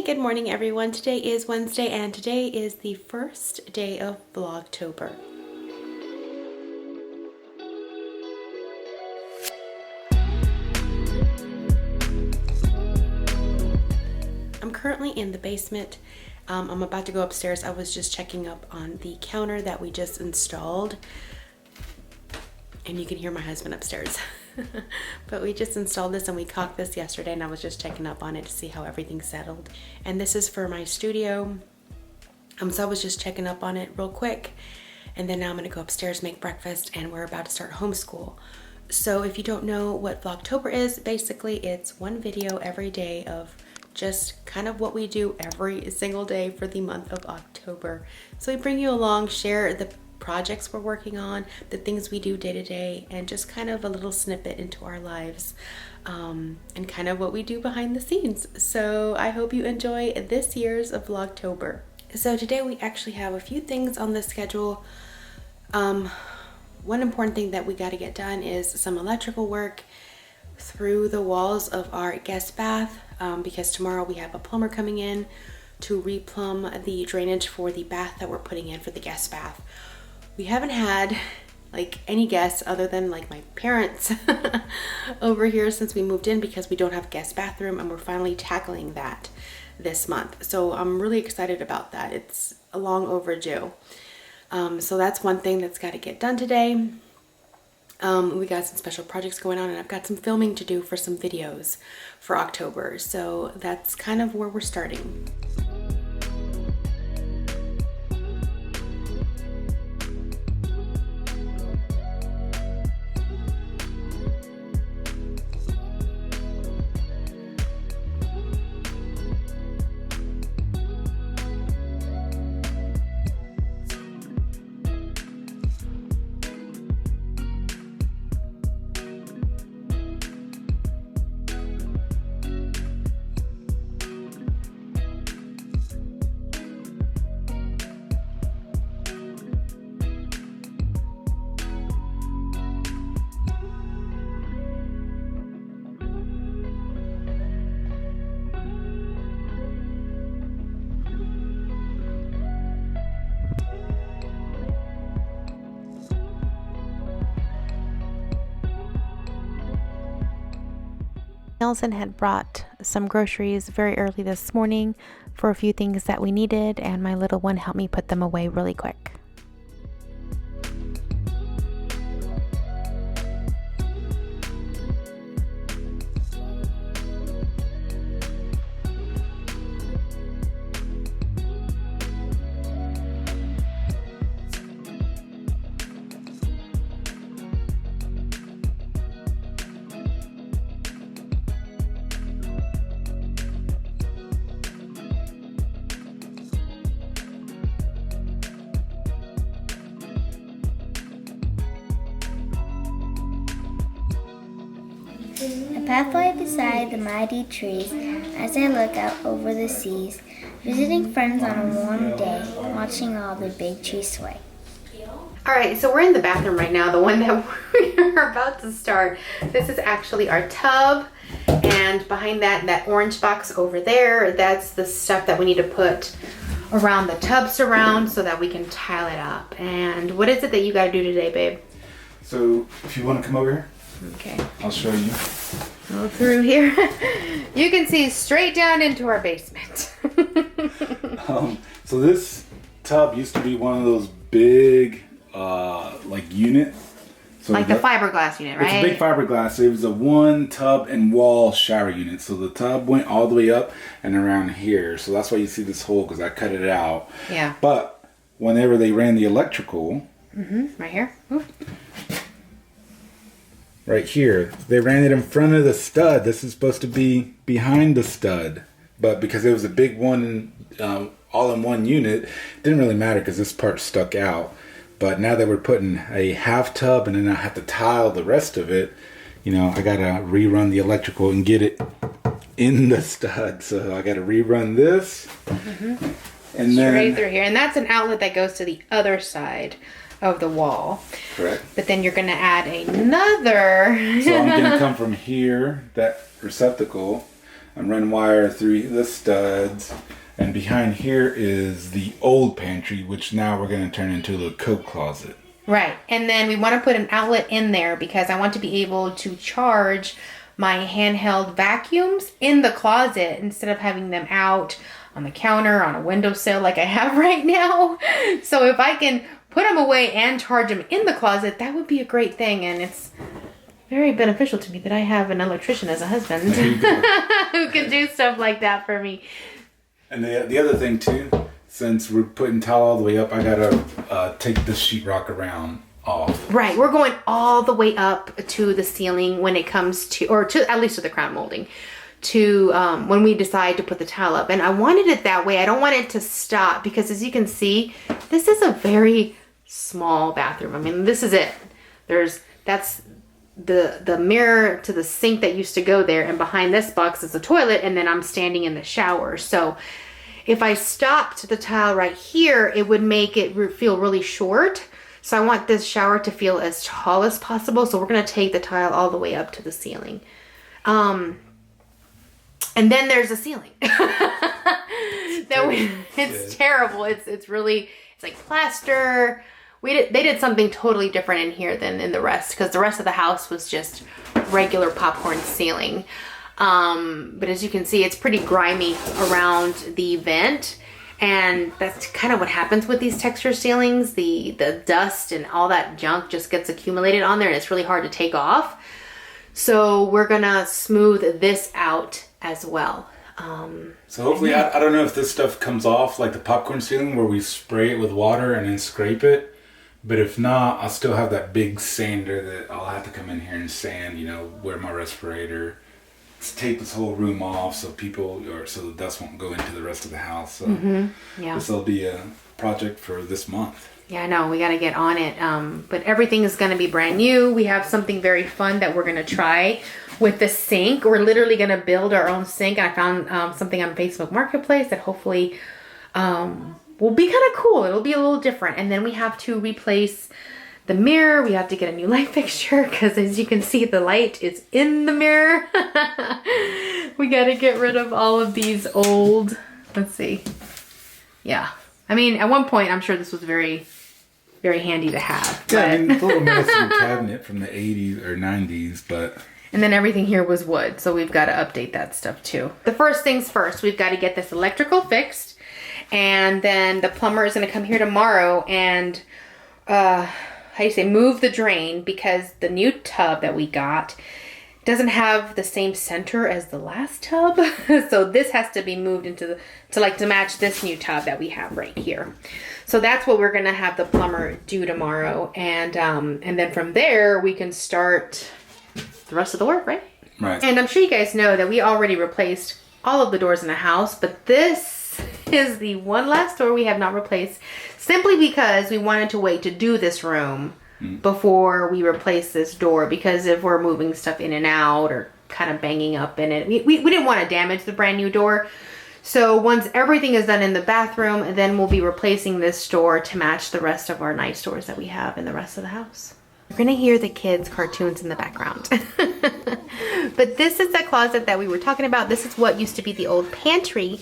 good morning everyone. Today is Wednesday and today is the first day of Vlogtober. I'm currently in the basement. I'm about to go upstairs. I was just checking up on the counter that we just installed. And you can hear my husband upstairs. But we just installed this and we caulked this yesterday, and I was just checking up on it to see how everything settled. And this is for my studio. So I was just checking up on it real quick. And then now I'm gonna go upstairs, make breakfast, and we're about to start homeschool. So if you don't know what Vlogtober is, basically it's one video every day of just kind of what we do every single day for the month of October. So we bring you along, share the projects we're working on, the things we do day to day, and just kind of a little snippet into our lives, and kind of what we do behind the scenes. So I hope you enjoy this year's Vlogtober. So today we actually have a few things on the schedule. One important thing that we got to get done is some electrical work through the walls of our guest bath, because tomorrow we have a plumber coming in to replumb the drainage for the bath that we're putting in for the guest bath. We haven't had like any guests other than like my parents over here since we moved in, because we don't have a guest bathroom, and we're finally tackling that this month. So I'm really excited about that. It's long overdue. So that's one thing that's got to get done today. We got some special projects going on, and I've got some filming to do for some videos for October. So that's kind of where we're starting. Nelson had brought some groceries very early this morning for a few things that we needed, and my little one helped me put them away really quick. A pathway beside the mighty trees as I look out over the seas, visiting friends on a warm day, watching all the big trees sway. All right, so we're in the bathroom right now, the one that we're about to start. This is actually our tub, and behind that orange box over there, that's the stuff that we need to put around the tub surround so that we can tile it up. And what is it that you gotta do today, babe? So if you want to come over here, okay, I'll show you. Go through here. You can see straight down into our basement. So this tub used to be one of those big like unit. So like the fiberglass unit, right? It's a big fiberglass. It was a one tub and wall shower unit. So the tub went all the way up and around here. So that's why you see this hole, because I cut it out. Yeah. But whenever they ran the electrical, right here. Ooh. Right here, they ran it in front of the stud. This is supposed to be behind the stud, but because it was a big one, all in one unit, it didn't really matter because this part stuck out. But now that we're putting a half tub and then I have to tile the rest of it, you know, I gotta rerun the electrical and get it in the stud. So I gotta rerun this, and then straight through here, and that's an outlet that goes to the other side of the wall. Correct. But then you're going to add another. So I'm going to come from here, that receptacle. and run wire through the studs. And behind here is the old pantry, which now we're going to turn into a coat closet. Right. And then we want to put an outlet in there because I want to be able to charge my handheld vacuums in the closet instead of having them out on the counter, on a windowsill like I have right now. So if I can put them away and charge them in the closet, that would be a great thing. And it's very beneficial to me that I have an electrician as a husband who can do stuff like that for me. And the other thing too, since we're putting tile all the way up, I gotta take this sheetrock around off. Right, we're going all the way up to the ceiling when it comes to, or to at least to the crown molding, to when we decide to put the tile up. And I wanted it that way. I don't want it to stop because, as you can see, this is a very small bathroom. I mean, this is it. That's the mirror to the sink that used to go there, and behind this box is the toilet, and then I'm standing in the shower. So if I stopped the tile right here, it would make it feel really short. So I want this shower to feel as tall as possible. So we're going to take the tile all the way up to the ceiling. And then there's a ceiling. It's terrible. It's like plaster. They did something totally different in here than in the rest, because the rest of the house was just regular popcorn ceiling. But as you can see, it's pretty grimy around the vent. And that's kind of what happens with these texture ceilings. The dust and all that junk just gets accumulated on there, and it's really hard to take off. So we're gonna smooth this out as well. So hopefully, I don't know if this stuff comes off like the popcorn ceiling where we spray it with water and then scrape it. But if not, I'll still have that big sander that I'll have to come in here and sand, wear my respirator. Take this whole room off so the dust won't go into the rest of the house. So this will be a project for this month. Yeah, I know, we got to get on it. But everything is going to be brand new. We have something very fun that we're going to try with the sink. We're literally going to build our own sink. I found something on Facebook Marketplace that hopefully will be kind of cool. It'll be a little different. And then we have to replace the mirror. We have to get a new light fixture because, as you can see, the light is in the mirror. We got to get rid of all of these old, let's see. Yeah. I mean, at one point, I'm sure this was very, very handy to have. Yeah, I mean, it's a little medicine cabinet from the 80s or 90s, but... And then everything here was wood, so we've got to update that stuff too. The first things first, we've got to get this electrical fixed. And then the plumber is going to come here tomorrow and... move the drain, because the new tub that we got doesn't have the same center as the last tub. So this has to be moved into to match this new tub that we have right here. So that's what we're gonna have the plumber do tomorrow, and then from there we can start the rest of the work, right? Right. And I'm sure you guys know that we already replaced all of the doors in the house, but this is the one last door we have not replaced, simply because we wanted to wait to do this room before we replace this door, because if we're moving stuff in and out or kind of banging up in it, we didn't want to damage the brand new door. So once everything is done in the bathroom, then we'll be replacing this door to match the rest of our nice doors that we have in the rest of the house. You're gonna hear the kids' cartoons in the background. But this is the closet that we were talking about. This is what used to be the old pantry.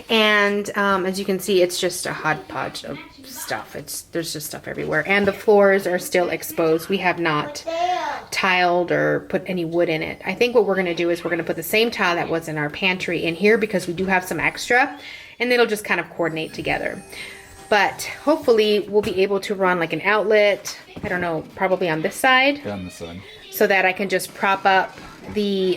And as you can see, it's just a hodgepodge of stuff. There's just stuff everywhere. And the floors are still exposed. We have not tiled or put any wood in it. I think what we're gonna do is we're gonna put the same tile that was in our pantry in here, because we do have some extra, and it'll just kind of coordinate together. But hopefully we'll be able to run like an outlet, I don't know, probably on this side. Down the side. So that I can just prop up the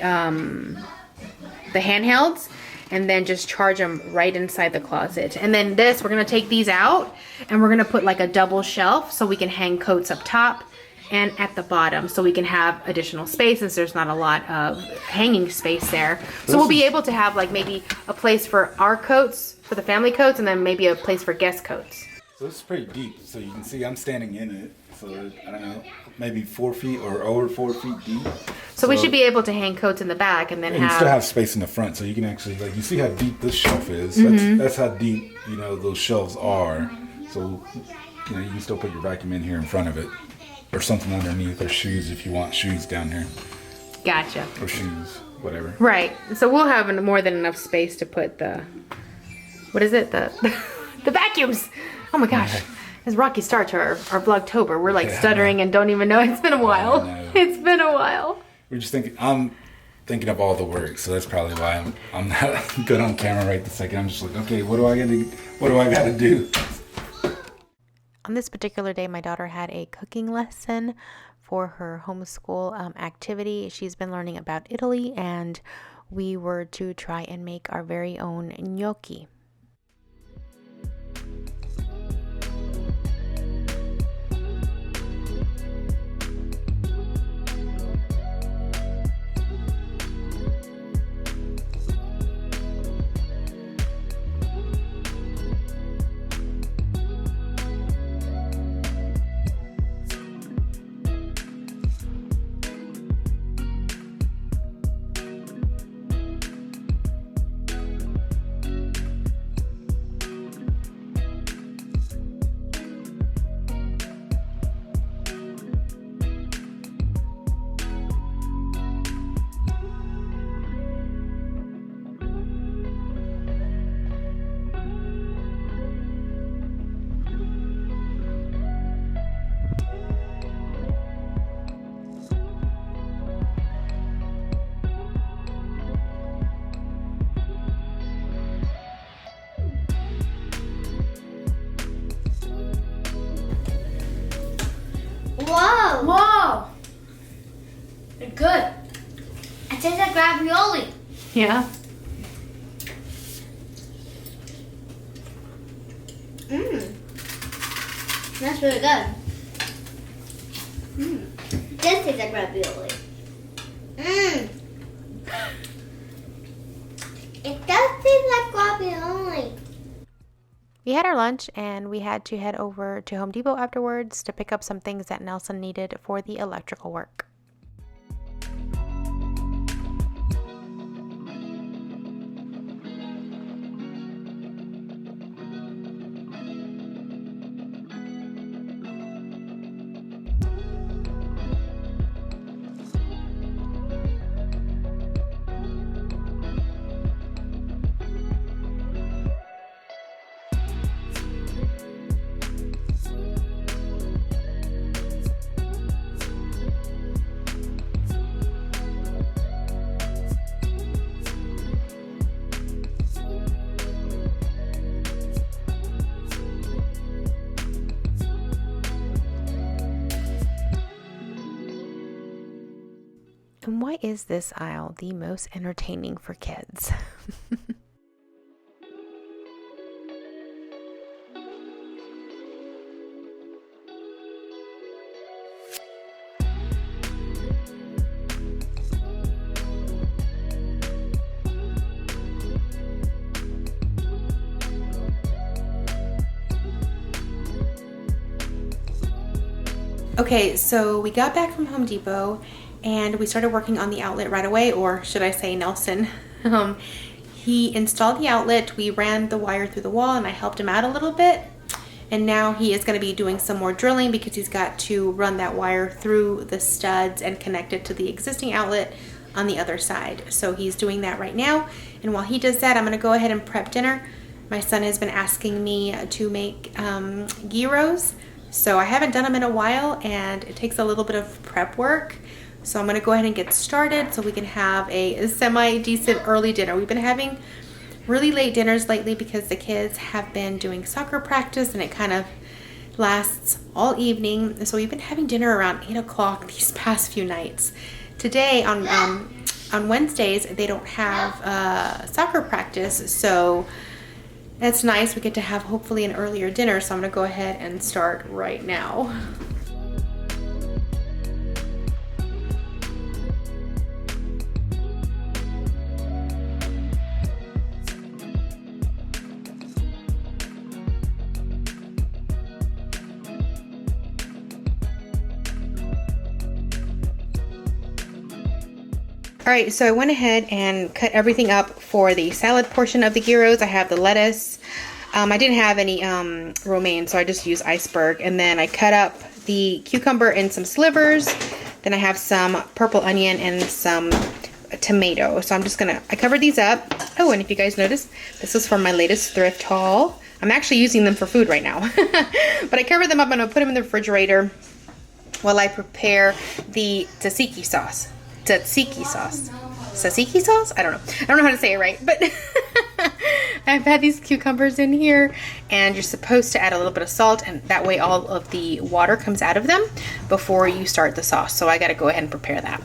handhelds and then just charge them right inside the closet. And then we're gonna take these out and we're gonna put like a double shelf so we can hang coats up top and at the bottom, so we can have additional space, since there's not a lot of hanging space there. So we'll be able to have like maybe a place for our coats, for the family coats, and then maybe a place for guest coats. So this is pretty deep, so you can see I'm standing in it. So I don't know, maybe 4 feet or over 4 feet deep. So we should be able to hang coats in the back, and then you still have space in the front, so you can actually, like, you see how deep this shelf is. That's how deep, those shelves are. So you can still put your vacuum in here in front of it, or something underneath, or shoes if you want shoes down here. Gotcha. Or shoes. whatever. Right. So we'll have more than enough space to put the, what is it? The vacuums. Oh my gosh. It's rocky start to our Vlogtober. We're like stuttering and don't even know. It's been a while. It's been a while. We're just thinking, I'm thinking of all the work, so that's probably why I'm not good on camera right this second. I'm just like, okay, what do I gotta do? On this particular day, my daughter had a cooking lesson for her homeschool activity. She's been learning about Italy, and we were to try and make our very own gnocchi. Whoa! Whoa! They're good. It tastes like ravioli. Yeah. That's really good. It does taste like ravioli. It does taste like ravioli. We had our lunch and we had to head over to Home Depot afterwards to pick up some things that Nelson needed for the electrical work. And why is this aisle the most entertaining for kids? Okay, so we got back from Home Depot and we started working on the outlet right away, or should I say Nelson. He installed the outlet, we ran the wire through the wall and I helped him out a little bit. And now he is going to be doing some more drilling because he's got to run that wire through the studs and connect it to the existing outlet on the other side. So he's doing that right now. And while he does that, I'm going to go ahead and prep dinner. My son has been asking me to make gyros. So I haven't done them in a while and it takes a little bit of prep work. So I'm going to go ahead and get started so we can have a semi-decent early dinner. We've been having really late dinners lately because the kids have been doing soccer practice and it kind of lasts all evening. So we've been having dinner around 8 o'clock these past few nights. Today on Wednesdays, they don't have soccer practice. So that's nice. We get to have hopefully an earlier dinner. So I'm going to go ahead and start right now. All right, so I went ahead and cut everything up for the salad portion of the gyros. I have the lettuce. I didn't have any romaine, so I just used iceberg. And then I cut up the cucumber in some slivers. Then I have some purple onion and some tomato. So I'm just gonna, I covered these up. Oh, and if you guys notice, this is from my latest thrift haul. I'm actually using them for food right now. But I covered them up and I'll put them in the refrigerator while I prepare the tzatziki sauce. Tzatziki sauce. Tzatziki sauce? I don't know how to say it right, but I've had these cucumbers in here, and you're supposed to add a little bit of salt, and that way all of the water comes out of them before you start the sauce. So I gotta go ahead and prepare that.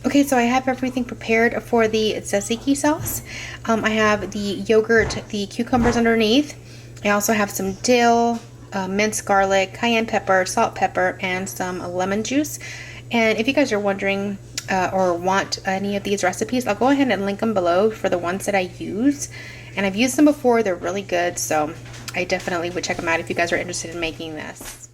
Okay, so I have everything prepared for the tzatziki sauce. I have the yogurt, the cucumbers underneath. I also have some dill, minced garlic, cayenne pepper, salt, pepper, and some lemon juice. And if you guys are wondering or want any of these recipes, I'll go ahead and link them below for the ones that I use. And I've used them before, they're really good, so I definitely would check them out if you guys are interested in making this.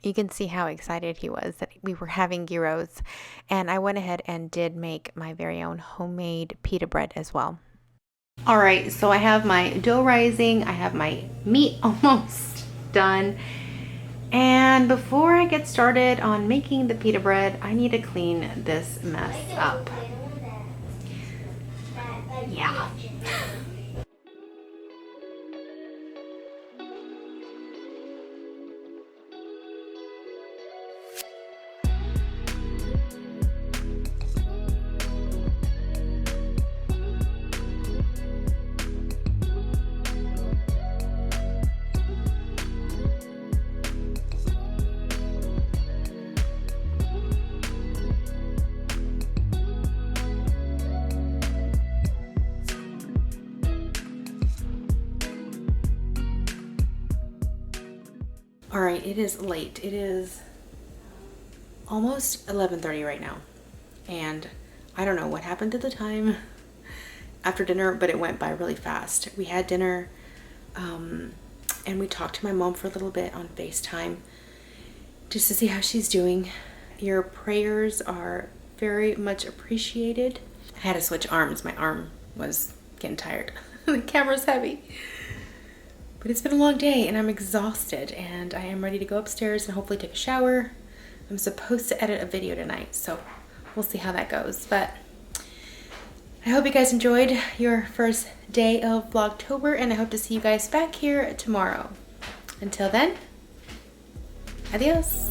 You can see how excited he was that we were having gyros, and I went ahead and did make my very own homemade pita bread as well. All right, so I have my dough rising, I have my meat almost done, and before I get started on making the pita bread, I need to clean this mess up. Yeah. All right, it is late. It is almost 11:30 right now. And I don't know what happened to the time after dinner, but it went by really fast. We had dinner and we talked to my mom for a little bit on FaceTime just to see how she's doing. Your prayers are very much appreciated. I had to switch arms. My arm was getting tired. The camera's heavy. But it's been a long day and I'm exhausted, and I am ready to go upstairs and hopefully take a shower. I'm supposed to edit a video tonight, so we'll see how that goes. But I hope you guys enjoyed your first day of Vlogtober, and I hope to see you guys back here tomorrow. Until then, adios.